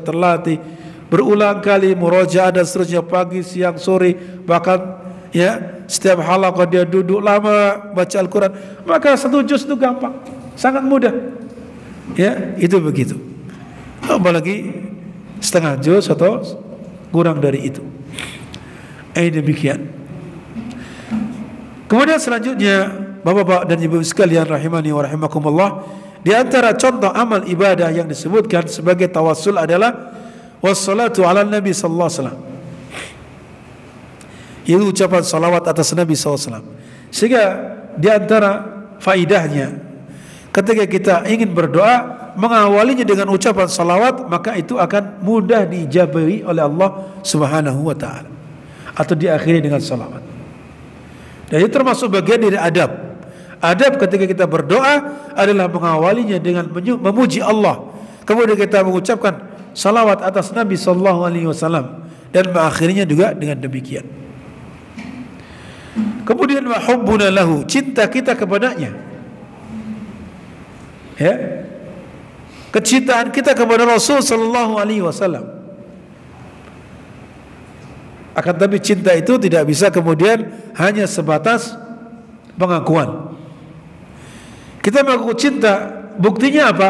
terlatih, berulang kali murojaah dan seterusnya, pagi, siang, sore, bahkan, ya, setiap halaqah dia duduk lama baca Al-Quran, maka 1 juz itu gampang, sangat mudah. Ya, itu begitu. Apalagi setengah juz atau kurang dari itu. Demikian. Kemudian selanjutnya, Bapak-bapak dan Ibu sekalian rahimani wa rahimakumullah, di antara contoh amal ibadah yang disebutkan sebagai tawassul adalah wassalatu ala Nabi sallallahu alaihi wasallam. Itu ucapan salawat atas Nabi SAW. Sehingga di antara faidahnya, ketika kita ingin berdoa, mengawalinya dengan ucapan salawat, maka itu akan mudah diijabahi oleh Allah Subhanahu wa ta'ala, atau diakhiri dengan salawat. Dan itu termasuk bagian dari adab. Adab ketika kita berdoa adalah mengawalinya dengan memuji Allah, kemudian kita mengucapkan salawat atas Nabi SAW, dan mengakhirinya juga dengan demikian. Kemudian wa hubbuna lahu, cinta kita kepadanya. Ya. kecintaan kita kepada Rasul sallallahu alaihi wasallam. Akan tapi cinta itu tidak bisa kemudian hanya sebatas pengakuan. Kita mengaku cinta, buktinya apa?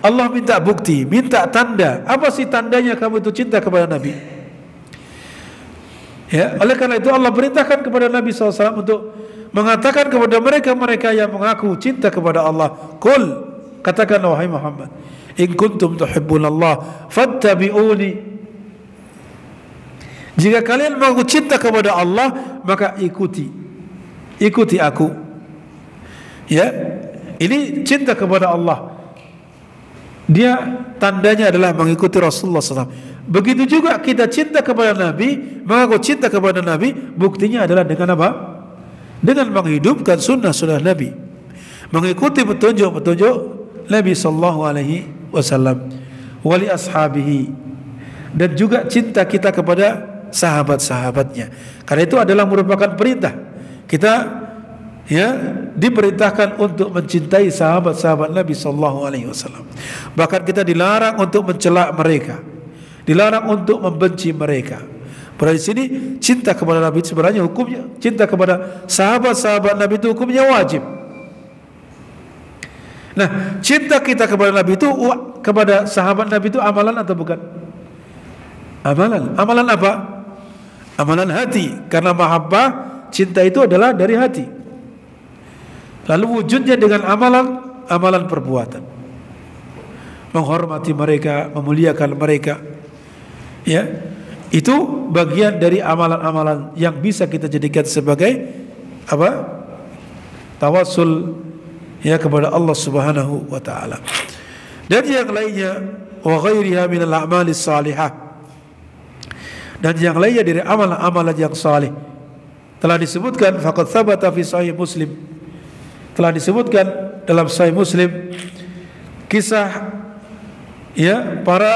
Allah minta bukti, minta tanda. Apa sih tandanya kamu itu cinta kepada Nabi? Ya, oleh karena itu Allah perintahkan kepada Nabi SAW untuk mengatakan kepada mereka-mereka yang mengaku cinta kepada Allah, Qul, katakan wahai Muhammad, in kuntum tuhibbunallah fattabi'uni. Jika kalian mengaku cinta kepada Allah, maka ikuti aku. Ya, ini cinta kepada Allah. Dia tandanya adalah mengikuti Rasulullah SAW. Begitu juga kita cinta kepada Nabi, mengaku cinta kepada Nabi, buktinya adalah dengan apa? Dengan menghidupkan sunnah-sunnah Nabi, mengikuti petunjuk-petunjuk Nabi sallallahu alaihi wasallam, wali ashabihi, dan juga cinta kita kepada sahabat-sahabatnya. Karena itu adalah merupakan perintah. Kita diperintahkan untuk mencintai sahabat-sahabat Nabi sallallahu alaihi wasallam. Bahkan kita dilarang untuk mencela mereka, dilarang untuk membenci mereka. Pada sini cinta kepada Nabi sebenarnya hukumnya, cinta kepada sahabat-sahabat Nabi itu hukumnya wajib. Nah, cinta kita kepada Nabi itu, kepada sahabat Nabi itu amalan atau bukan? Amalan. Amalan apa? Amalan hati. Karena mahabbah, cinta itu adalah dari hati. Lalu wujudnya dengan amalan perbuatan. Menghormati mereka, memuliakan mereka. Ya, itu bagian dari amalan-amalan yang bisa kita jadikan sebagai apa? Tawassul kepada Allah Subhanahu wa taala. Dan yang lainnya, wa ghairiha minal a'malis salihah. Dan yang lainnya dari amalan-amalan yang saleh. Telah disebutkan faqad thabata fi sahih Muslim. Telah disebutkan dalam sahih Muslim kisah para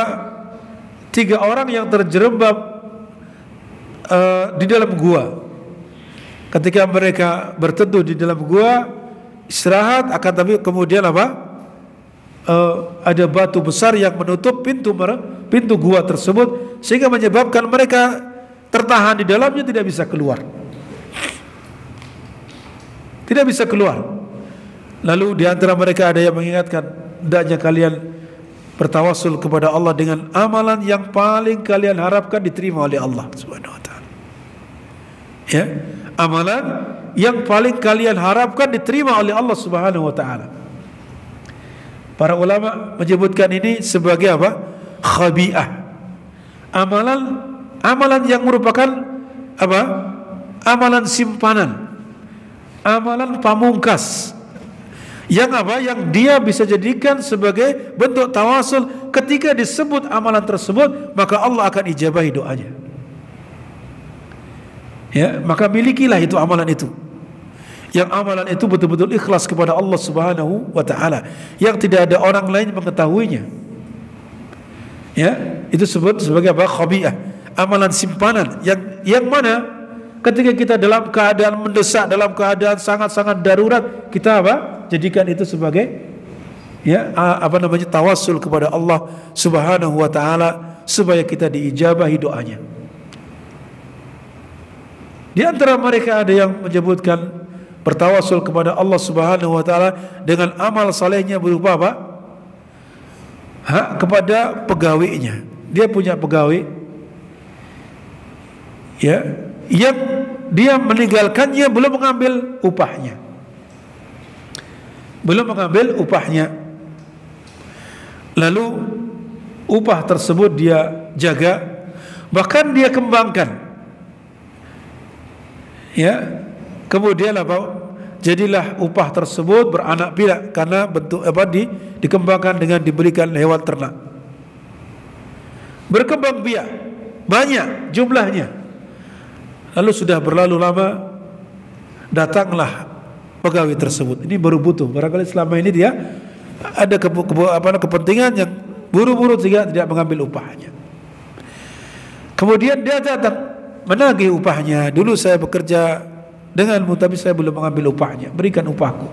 3 orang yang terjerembab di dalam gua. Ketika mereka berteduh di dalam gua, istirahat, akan tapi kemudian ada batu besar yang menutup pintu gua tersebut, sehingga menyebabkan mereka tertahan di dalamnya, tidak bisa keluar. Tidak bisa keluar. Lalu di antara mereka ada yang mengingatkan, hendaknya kalian bertawassul kepada Allah dengan amalan yang paling kalian harapkan diterima oleh Allah Subhanahu wa taala. Ya, amalan yang paling kalian harapkan diterima oleh Allah Subhanahu wa taala. Para ulama menyebutkan ini sebagai apa? Khabi'ah. Amalan yang merupakan apa? Amalan simpanan. Amalan pamungkas. Yang apa? Yang dia bisa jadikan sebagai bentuk tawasul. Ketika disebut amalan tersebut, maka Allah akan ijabahi doanya. Ya, maka milikilah itu amalan itu. Yang amalan itu betul-betul ikhlas kepada Allah Subhanahu wa taala, yang tidak ada orang lain mengetahuinya. Ya, itu disebut sebagai apa? Khabi'ah. Amalan simpanan yang mana ketika kita dalam keadaan mendesak, dalam keadaan sangat-sangat darurat, kita apa? Jadikan itu sebagai tawassul kepada Allah Subhanahu wa taala supaya kita diijabahi doanya. Di antara mereka ada yang menyebutkan bertawassul kepada Allah Subhanahu wa taala dengan amal salehnya berupa apa? Hak kepada pegawainya. Dia punya pegawai yang dia meninggalkannya belum mengambil upahnya. Lalu upah tersebut dia jaga, bahkan dia kembangkan. Kemudian jadilah upah tersebut beranak pinak karena bentuk dikembangkan dengan diberikan hewan ternak. Berkembang biak, banyak jumlahnya. Lalu sudah berlalu lama, datanglah pegawai tersebut. Ini baru butuh. Barangkali selama ini dia ada kepentingan yang buru-buru sehingga tidak mengambil upahnya. Kemudian dia datang menagih upahnya. Dulu saya bekerja denganmu, tapi saya belum mengambil upahnya. Berikan upahku.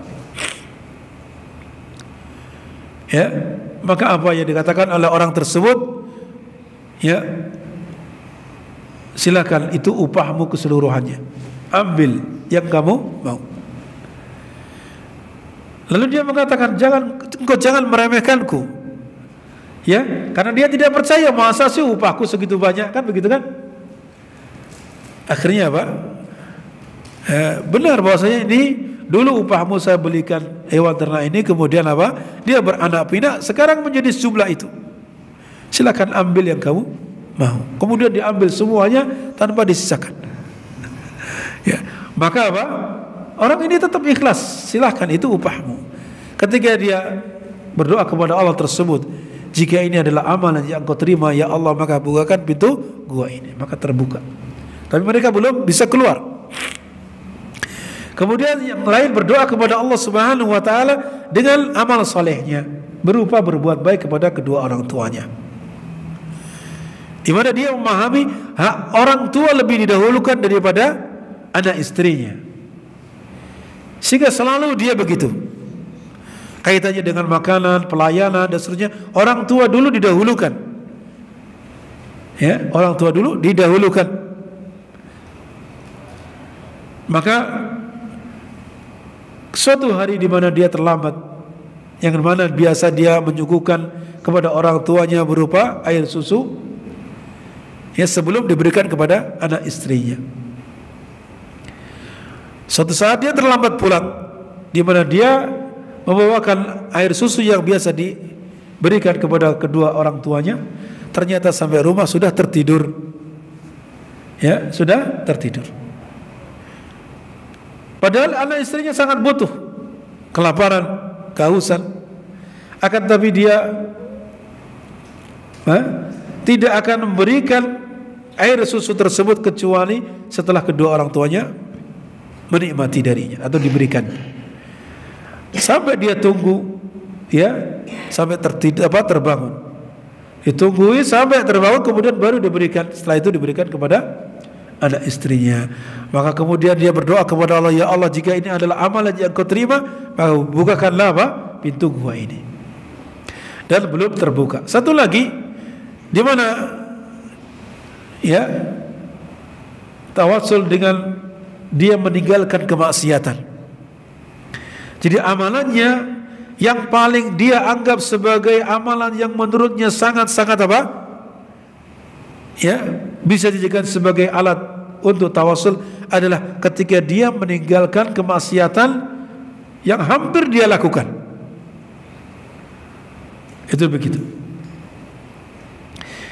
ya, maka apa yang dikatakan oleh orang tersebut, ya, silakan, itu upahmu keseluruhannya, ambil yang kamu mau. Lalu dia mengatakan, engkau jangan meremehkanku, ya, karena dia tidak percaya, masa sih upahku segitu banyak, kan begitu kan? Akhirnya apa? Benar bahwasanya ini dulu upahmu saya belikan hewan ternak ini, kemudian apa? Dia beranak pinak, sekarang menjadi jumlah itu. Silakan ambil yang kamu mau. Kemudian diambil semuanya tanpa disisakan. Ya, maka apa? Orang ini tetap ikhlas. Silakan, itu upahmu. Ketika dia berdoa kepada Allah tersebut, jika ini adalah amalan yang kau terima ya Allah, maka bukakan pintu gua ini. Maka terbuka. Tapi mereka belum bisa keluar. Kemudian yang lain berdoa kepada Allah Subhanahu wa taala dengan amal solehnya, berupa berbuat baik kepada kedua orang tuanya. Di mana dia memahami hak orang tua lebih didahulukan daripada anak istrinya. Sehingga selalu dia begitu. Kaitannya dengan makanan, pelayanan dan seterusnya, orang tua dulu didahulukan. Ya, orang tua dulu didahulukan. Maka suatu hari di mana dia terlambat, yang mana biasa dia menyuguhkan kepada orang tuanya berupa air susu, ya, sebelum diberikan kepada anak istrinya. Suatu saat dia terlambat pulang, di mana dia membawakan air susu yang biasa diberikan kepada kedua orang tuanya. Ternyata sampai rumah sudah tertidur, ya, sudah tertidur. Padahal anak istrinya sangat butuh, kelaparan, kehausan. Akan tapi dia tidak akan memberikan air susu tersebut kecuali setelah kedua orang tuanya menikmati darinya atau diberikan. Sampai dia tunggu, ya, sampai terbangun. Ditungguin sampai terbangun, kemudian baru diberikan. Setelah itu diberikan kepada anak istrinya. Maka kemudian dia berdoa kepada Allah, ya Allah, jika ini adalah amalan yang kau terima, maka bukakanlah apa? Pintu gua ini. Dan belum terbuka. Satu lagi, di mana, ya, tawassul dengan dia meninggalkan kemaksiatan. Jadi amalannya yang paling dia anggap sebagai amalan yang menurutnya sangat-sangat apa? Ya, bisa dijadikan sebagai alat untuk tawassul adalah ketika dia meninggalkan kemaksiatan yang hampir dia lakukan. Itu begitu.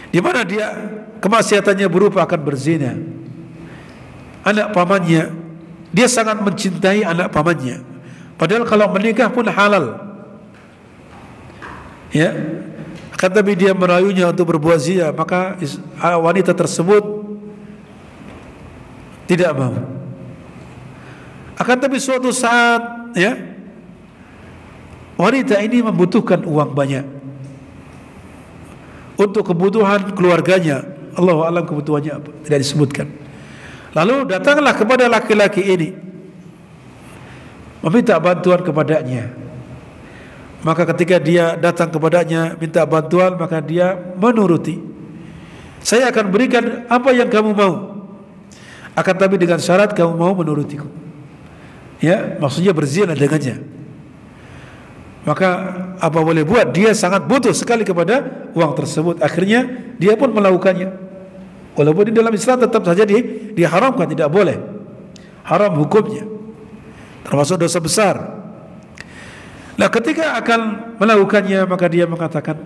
Di mana dia kemaksiatannya berupa akan berzina. Anak pamannya, dia sangat mencintai anak pamannya. Padahal kalau menikah pun halal. Ya. Tapi dia merayunya untuk berbuat zina, maka wanita tersebut tidak mau. Akan tapi suatu saat, ya, wanita ini membutuhkan uang banyak untuk kebutuhan keluarganya. Allahu a'lam kebutuhannya apa, tidak disebutkan. Lalu datanglah kepada laki-laki ini, meminta bantuan kepadanya. Maka ketika dia datang kepadanya minta bantuan, maka dia menuruti. Saya akan berikan apa yang kamu mau, akan tapi dengan syarat kamu mau menurutiku. Ya, maksudnya berzina dengannya. Maka apa boleh buat, dia sangat butuh sekali kepada uang tersebut. Akhirnya dia pun melakukannya. Walaupun di dalam Islam tetap saja diharamkan, tidak boleh. Haram hukumnya, termasuk dosa besar. Nah, ketika akan melakukannya, maka dia mengatakan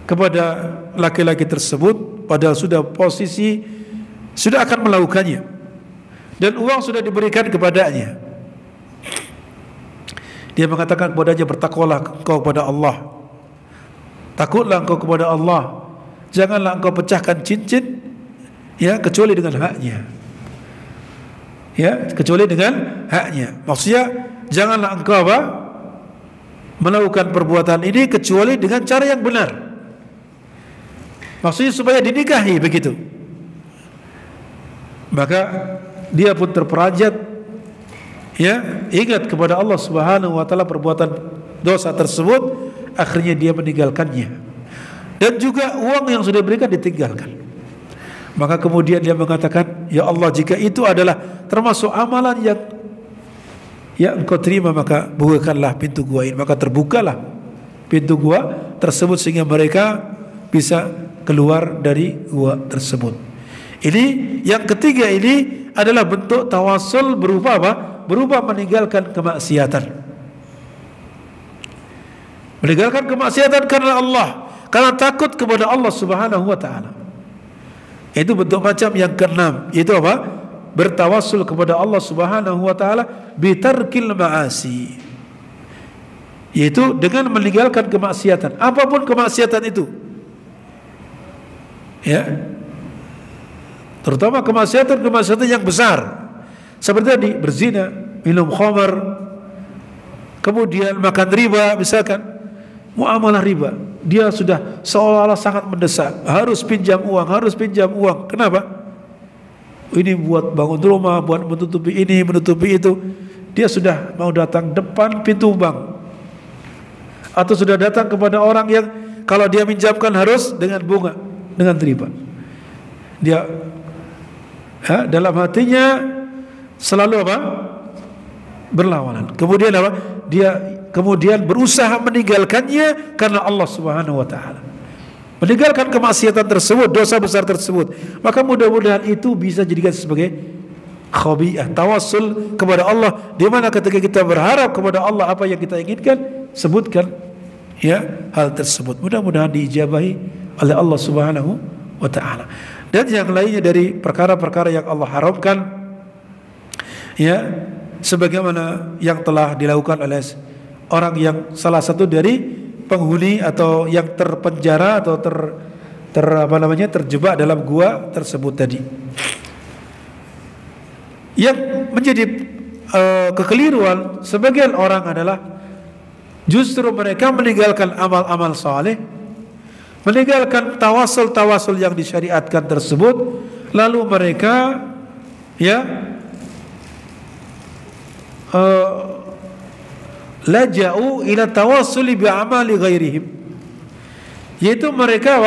kepada laki-laki tersebut, padahal sudah posisi sudah akan melakukannya dan uang sudah diberikan kepadanya. Dia mengatakan kepadanya, bertakwalah engkau kepada Allah, takutlah engkau kepada Allah, janganlah engkau pecahkan cincin, ya, kecuali dengan haknya. Ya, kecuali dengan haknya. Maksudnya janganlah engkau apa? Melakukan perbuatan ini kecuali dengan cara yang benar. Maksudnya supaya dinikahi, begitu. Maka dia pun terperanjat, ya, ingat kepada Allah Subhanahu wa taala perbuatan dosa tersebut. akhirnya dia meninggalkannya. Dan juga uang yang sudah diberikan ditinggalkan. Maka kemudian dia mengatakan, ya Allah, jika itu adalah termasuk amalan yang engkau terima, maka bukakanlah pintu gua ini. Maka terbukalah pintu gua tersebut sehingga mereka bisa keluar dari gua tersebut. Ini yang ketiga, ini adalah bentuk tawasul berupa apa? Berupa meninggalkan kemaksiatan. Meninggalkan kemaksiatan karena Allah, karena takut kepada Allah Subhanahu wa taala. Itu bentuk macam yang keenam, yaitu apa? Bertawasul kepada Allah Subhanahu wa taala bitarkil ma'asi. Yaitu dengan meninggalkan kemaksiatan, apapun kemaksiatan itu. Ya. Terutama kemaksiatan yang besar. Seperti tadi berzina, minum khamar, kemudian makan riba misalkan, muamalah riba. Dia sudah seolah-olah sangat mendesak, harus pinjam uang. Kenapa? Ini buat bangun rumah, buat menutupi ini, menutupi itu. Dia sudah mau datang depan pintu bank, atau sudah datang kepada orang yang kalau dia minjamkan harus dengan bunga, dengan riba. Dia dalam hatinya selalu apa? Berlawanan. Kemudian apa? Dia kemudian berusaha meninggalkannya karena Allah Subhanahu wa taala. Meninggalkan kemaksiatan tersebut, dosa besar tersebut. Maka mudah-mudahan itu bisa jadikan sebagai khabi'ah, tawassul kepada Allah, di mana ketika kita berharap kepada Allah apa yang kita inginkan, sebutkan ya hal tersebut. Mudah-mudahan diijabahi oleh Allah Subhanahu wa taala. Dan yang lainnya dari perkara-perkara yang Allah haramkan, ya, sebagaimana yang telah dilakukan oleh orang yang salah satu dari penghuni atau yang terpenjara atau terjebak dalam gua tersebut tadi. Yang menjadi kekeliruan sebagian orang adalah justru mereka meninggalkan amal-amal saleh, meninggalkan tawasul yang disyariatkan tersebut, lalu mereka laja'u ila tawassuli bi amali ghairihim, yaitu mereka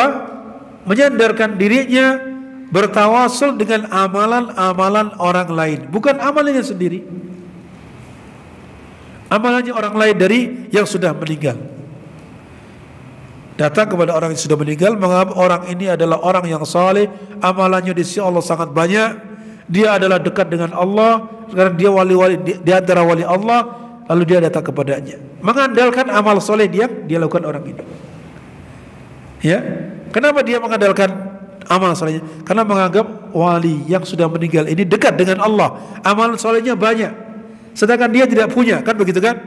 menyandarkan dirinya bertawasul dengan amalan-amalan orang lain, bukan amalannya sendiri, amalannya orang lain dari yang sudah meninggal. Datang kepada orang yang sudah meninggal, menganggap orang ini adalah orang yang saleh, amalannya di sisi Allah sangat banyak, dia adalah dekat dengan Allah karena dia wali-wali di antara wali Allah, lalu dia datang kepadanya mengandalkan amal soleh dia lakukan orang ini. Ya, kenapa dia mengandalkan amal solehnya? Karena menganggap wali yang sudah meninggal ini dekat dengan Allah, amal solehnya banyak, sedangkan dia tidak punya, kan begitu kan?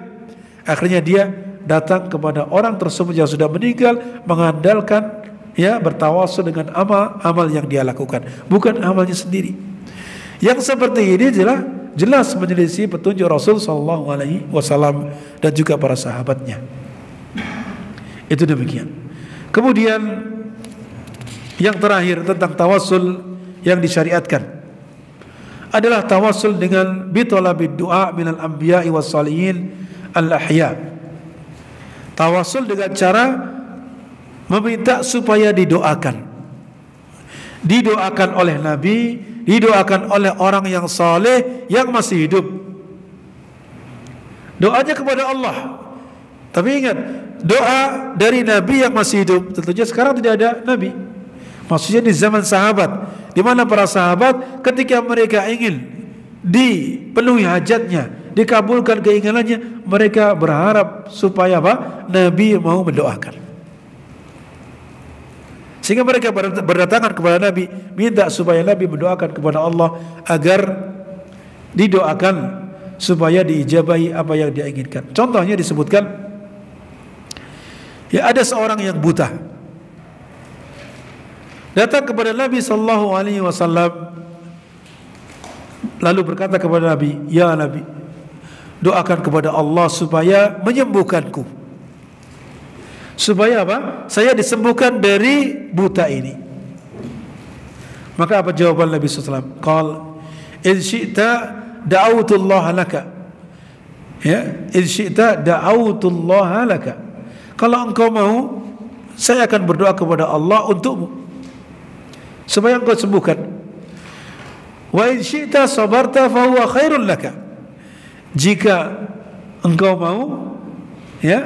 Akhirnya dia datang kepada orang tersebut yang sudah meninggal, mengandalkan bertawasul dengan amal yang dia lakukan, bukan amalnya sendiri. Yang seperti ini jelas menyelisih petunjuk Rasul sallallahu alaihi wasallam dan juga para sahabatnya. Itu demikian. Kemudian yang terakhir tentang tawasul yang disyariatkan adalah tawasul dengan bitolabid du'a minal anbiya'i was salihin al-ahya. Tawasul dengan cara meminta supaya didoakan oleh Nabi, didoakan oleh orang yang saleh yang masih hidup. Doanya kepada Allah. Tapi ingat, doa dari Nabi yang masih hidup, tentunya sekarang tidak ada Nabi. Maksudnya di zaman sahabat, di mana para sahabat ketika mereka ingin dipenuhi hajatnya, dikabulkan keinginannya, mereka berharap supaya Nabi mau mendoakan. Sehingga mereka berdatangan kepada Nabi, minta supaya Nabi mendoakan kepada Allah agar didoakan supaya diijabahi apa yang dia inginkan. Contohnya disebutkan, ada seorang yang buta datang kepada Nabi sallallahu alaihi wasallam, lalu berkata kepada Nabi, "Ya Nabi, doakan kepada Allah supaya menyembuhkanku, supaya saya disembuhkan dari buta ini." Maka apa jawaban Nabi sallallahu alaihi wasallam? Qal in syi'ta da'awtullaha laka. In syi'ta da'awtullaha laka. kalau engkau mau, saya akan berdoa kepada Allah untukmu supaya engkau sembuhkan. Wa in syi'ta sabarta fa huwa khairul laka. Jika engkau mau, ya,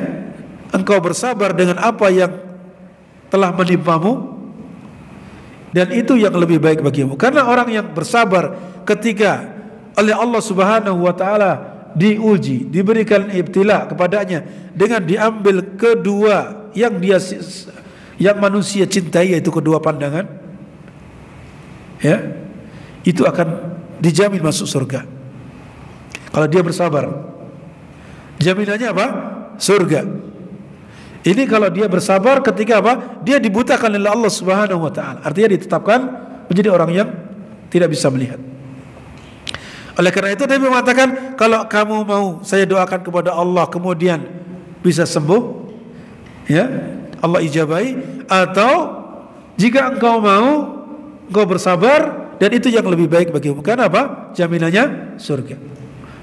engkau bersabar dengan apa yang telah menimpamu, dan itu yang lebih baik bagimu. Karena orang yang bersabar ketika oleh Allah Subhanahu wa taala diuji, diberikan ibtila kepadanya dengan diambil kedua yang manusia cintai, yaitu kedua pandangan, ya, itu akan dijamin masuk surga. Kalau dia bersabar, jaminannya apa? Surga. Ini kalau dia bersabar ketika apa? Dia dibutakan oleh Allah Subhanahu wa taala. Artinya ditetapkan menjadi orang yang tidak bisa melihat. Oleh karena itu Nabi mengatakan, kalau kamu mau saya doakan kepada Allah kemudian bisa sembuh, ya, Allah ijabahi, atau jika engkau mau, engkau bersabar dan itu yang lebih baik bagimu. Karena apa? Jaminannya surga.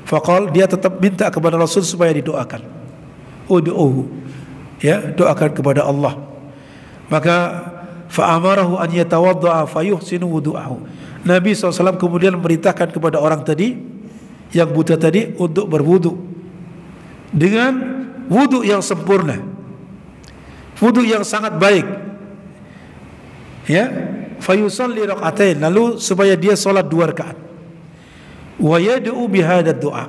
Faqal, dia tetap minta kepada Rasul supaya didoakan. Ud'uhu, ya, doakan kepada Allah. Maka fa'amarahu an yatawadda'a fayuhsinu wudu'ahu. Nabi SAW kemudian memerintahkan kepada orang tadi yang buta tadi untuk berwudu dengan wudu yang sempurna, wudu yang sangat baik, ya. Fayusalli rak'atain, lalu supaya dia salat 2 rakaat. Wa yad'u bihadad du'a,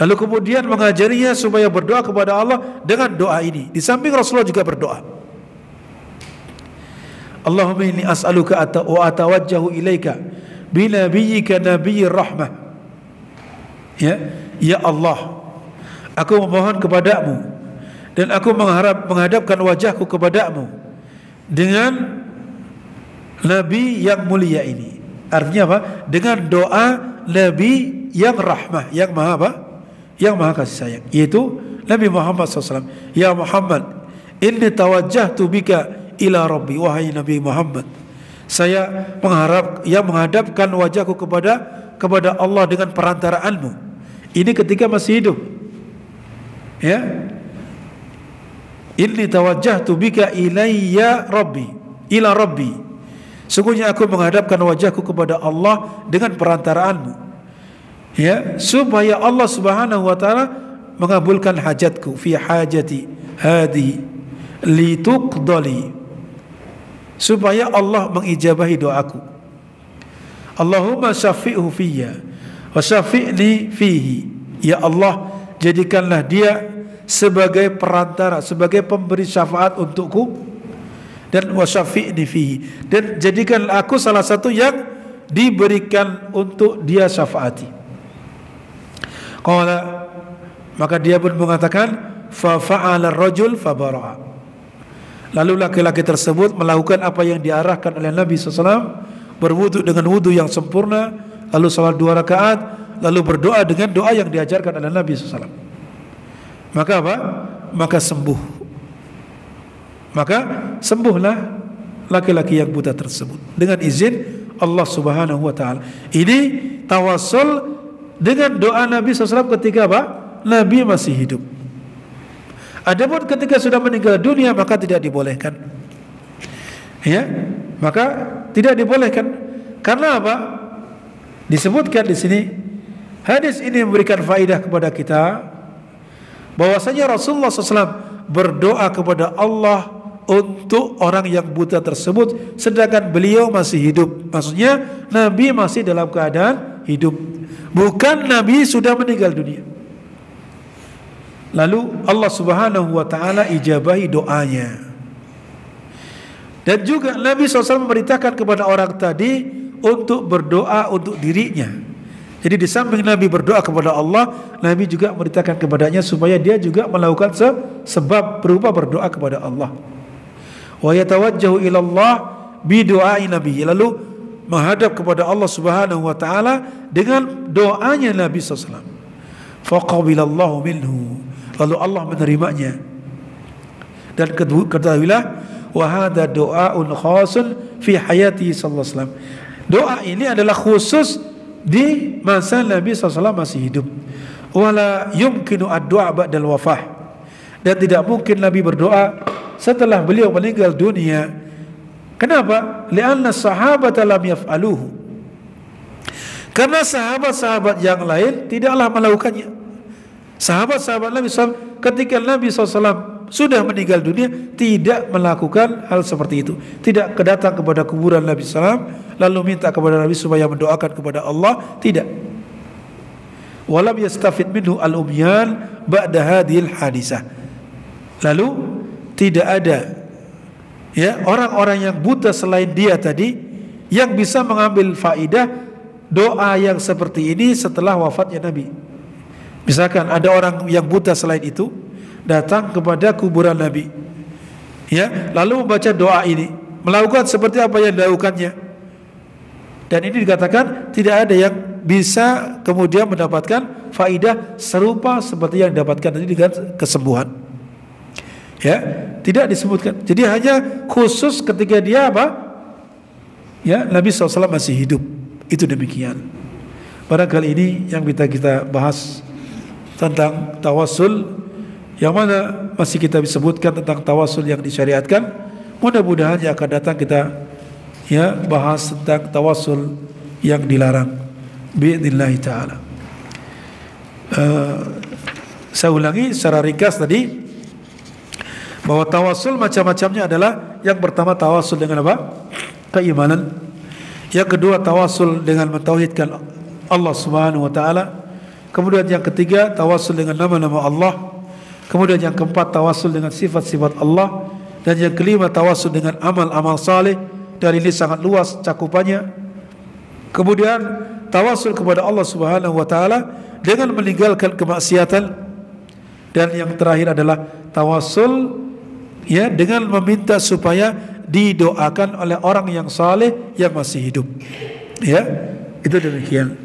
lalu kemudian mengajarinya supaya berdoa kepada Allah dengan doa ini. Di samping Rasulullah juga berdoa, Allahumma inni as'aluka wa atawajjahu ilaika binabiyyika nabiyyir rahmah. Ya Allah, aku memohon kepadamu dan aku menghadapkan wajahku kepadamu dengan Nabi yang mulia ini. Artinya apa? Dengan doa Nabi yang rahmah, yang maha apa? Yang maha kasih sayang, yaitu Nabi Muhammad SAW. Ya Muhammad, inni tawajjahtu bika ila Rabbi, wahai Nabi Muhammad, saya menghadapkan wajahku kepada Allah dengan perantaraanmu. Ini ketika masih hidup, ya. Inni tawajjahtu bika ilayya Rabbi, ila Rabbi, sungguhnya aku menghadapkan wajahku kepada Allah dengan perantaraanmu, ya, supaya Allah Subhanahu wa taala mengabulkan hajatku fi hajati hadhihi lituqdali, supaya Allah mengijabahi doaku. Allahumma syafi'hu fiyya wa syafi'ni fihi. Ya Allah, jadikanlah dia sebagai perantara, sebagai pemberi syafaat untukku, dan wa syafi'ni fihi, dan jadikanlah aku salah satu yang diberikan untuk dia syafaati. Qala, maka dia pun mengatakan, fa fa'ala ar-rajul fa bara'a. Lalu laki-laki tersebut melakukan apa yang diarahkan oleh Nabi SAW, berwudu dengan wudu yang sempurna, lalu salat 2 rakaat, lalu berdoa dengan doa yang diajarkan oleh Nabi SAW. Maka apa? Maka sembuhlah laki-laki yang buta tersebut dengan izin Allah Subhanahu wa taala. Ini tawassul dengan doa Nabi SAW ketika apa? Nabi masih hidup. Adapun ketika sudah meninggal dunia maka tidak dibolehkan. Ya, maka tidak dibolehkan. Karena apa? Disebutkan di sini, hadis ini memberikan faedah kepada kita bahwasanya Rasulullah SAW berdoa kepada Allah untuk orang yang buta tersebut sedangkan beliau masih hidup. Maksudnya Nabi masih dalam keadaan hidup, bukan Nabi sudah meninggal dunia. Lalu Allah Subhanahu wa taala ijabahi doanya. Dan juga Nabi SAW memerintahkan kepada orang tadi untuk berdoa untuk dirinya. Jadi di samping Nabi berdoa kepada Allah, Nabi juga memerintahkan kepadanya supaya dia juga melakukan sebab berupa berdoa kepada Allah. Wa yatawajjahu ila Allah bi du'ai Nabi, lalu menghadap kepada Allah Subhanahu wa taala dengan doanya Nabi SAW. Faqabilallahu minhu, lalu Allah menerimanya. Dan ketahuilah, wa hadza du'aun khasun fi hayati sallallahu alaihi wasallam. Doa ini adalah khusus di masa Nabi SAW masih hidup. Wala yumkinu ad-du'a ba'dal wafah, dan tidak mungkin Nabi berdoa setelah beliau meninggal dunia. Kenapa? Li'anna sahabata lam yaf'aluhu. Karena sahabat-sahabat yang lain tidaklah melakukannya. Sahabat-sahabat Nabi SAW ketika Nabi SAW sudah meninggal dunia tidak melakukan hal seperti itu. Tidak datang kepada kuburan Nabi SAW lalu minta kepada Nabi supaya mendoakan kepada Allah. Tidak. Walam yastafid minhu al-umyan ba'da hadhil hadisah. Lalu tidak ada orang-orang yang buta selain dia tadi yang bisa mengambil faidah doa yang seperti ini setelah wafatnya Nabi. Misalkan ada orang yang buta selain itu datang kepada kuburan Nabi, lalu membaca doa ini, melakukan seperti apa yang dilakukannya, dan ini dikatakan tidak ada yang bisa kemudian mendapatkan faidah serupa seperti yang didapatkan tadi dengan kesembuhan. Tidak disebutkan. Jadi hanya khusus ketika dia Nabi SAW masih hidup. Itu demikian. Barangkali ini yang kita bahas tentang tawassul, yang mana masih kita sebutkan tentang tawassul yang disyariatkan. Mudah-mudahan yang akan datang kita bahas tentang tawassul yang dilarang. Bi'idnillahi ta'ala. Saya ulangi secara ringkas tadi, bahwa tawassul macam-macamnya adalah, yang pertama tawassul dengan apa? Keimanan. Yang kedua tawassul dengan mentauhidkan Allah Subhanahu wa taala. Kemudian yang ketiga tawassul dengan nama-nama Allah. Kemudian yang keempat tawassul dengan sifat-sifat Allah. Dan yang kelima tawassul dengan amal-amal saleh, dan ini sangat luas cakupannya. Kemudian tawassul kepada Allah Subhanahu wa taala dengan meninggalkan kemaksiatan. Dan yang terakhir adalah tawassul dengan meminta supaya didoakan oleh orang yang saleh yang masih hidup. Itu demikian.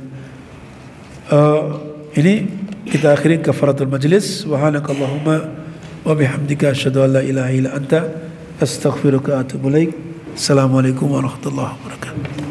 Ini kita akhiri kafaratul majlis. Subhanakallahumma wa bihamdika asyhadu an la ilaha illa anta astaghfiruka wa atubu ilaik. Assalamualaikum warahmatullahi wabarakatuh.